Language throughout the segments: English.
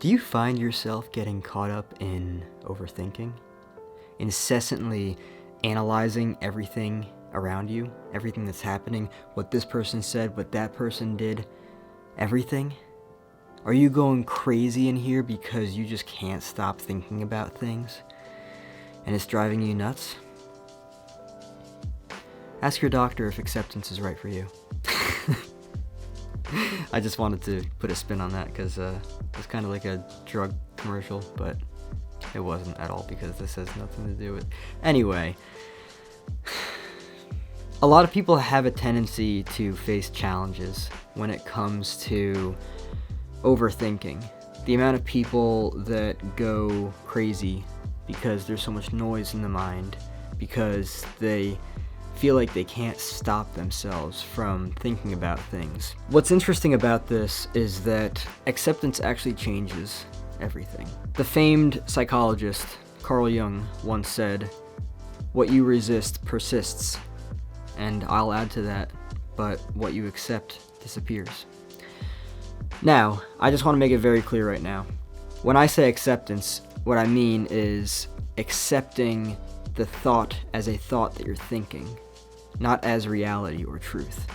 Do you find yourself getting caught up in overthinking? Incessantly analyzing everything around you, everything that's happening, what this person said, what that person did, everything? Are you going crazy in here because you just can't stop thinking about things and it's driving you nuts? Ask your doctor if acceptance is right for you. I just wanted to put a spin on that because it's kind of like a drug commercial, but it wasn't at all because this has nothing to do with... Anyway, a lot of people have a tendency to face challenges when it comes to overthinking. The amount of people that go crazy because there's so much noise in the mind, because they feel like they can't stop themselves from thinking about things. What's interesting about this is that acceptance actually changes everything. The famed psychologist Carl Jung once said, "What you resist persists," and I'll add to that, but what you accept disappears. Now, I just want to make it very clear right now. When I say acceptance, what I mean is accepting the thought as a thought that you're thinking, not as reality or truth.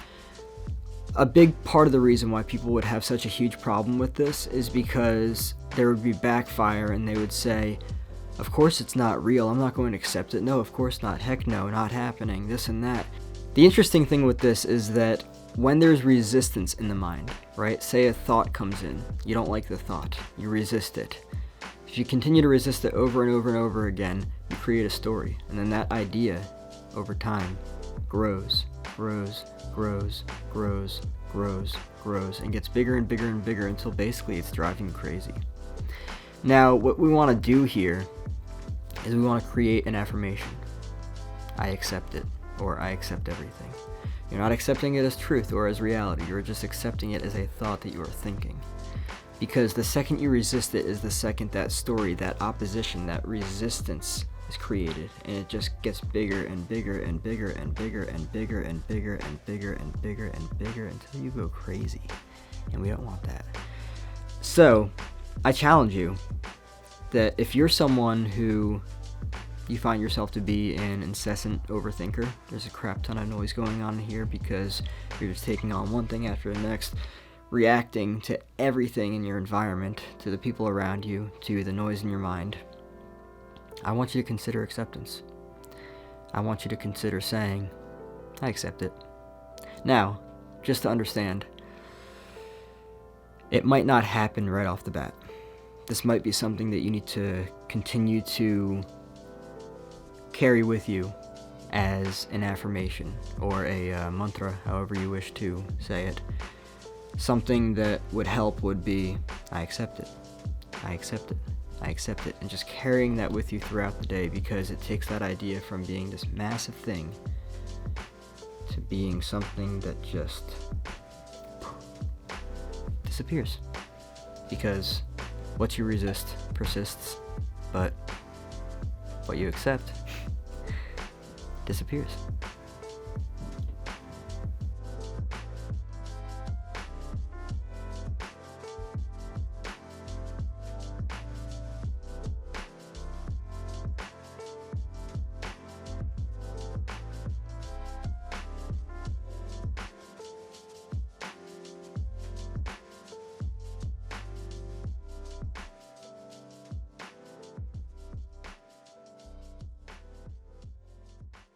A big part of the reason why people would have such a huge problem with this is because there would be backfire and they would say, of course it's not real, I'm not going to accept it, no, of course not, heck no, not happening, this and that. The interesting thing with this is that when there's resistance in the mind, right, say a thought comes in, you don't like the thought, you resist it. If you continue to resist it over and over and over again, you create a story, and then that idea, over time, grows, and gets bigger and bigger and bigger until basically it's driving you crazy. Now, what we want to do here is we want to create an affirmation. I accept it, or I accept everything. You're not accepting it as truth or as reality, you're just accepting it as a thought that you are thinking. Because the second you resist it is the second that story, that opposition, that resistance is created, and it just gets bigger and bigger and bigger and bigger and bigger and bigger and bigger and bigger and bigger until you go crazy, and we don't want that. So I challenge you that if you're someone who you find yourself to be an incessant overthinker, there's a crap ton of noise going on here because you're just taking on one thing after the next, reacting to everything in your environment, to the people around you, to the noise in your mind. I want you to consider acceptance. I want you to consider saying, I accept it. Now, just to understand, it might not happen right off the bat. This might be something that you need to continue to carry with you as an affirmation or a mantra, however you wish to say it. Something that would help would be, I accept it. I accept it. I accept it, and just carrying that with you throughout the day, because it takes that idea from being this massive thing to being something that just disappears. Because what you resist persists, but what you accept disappears.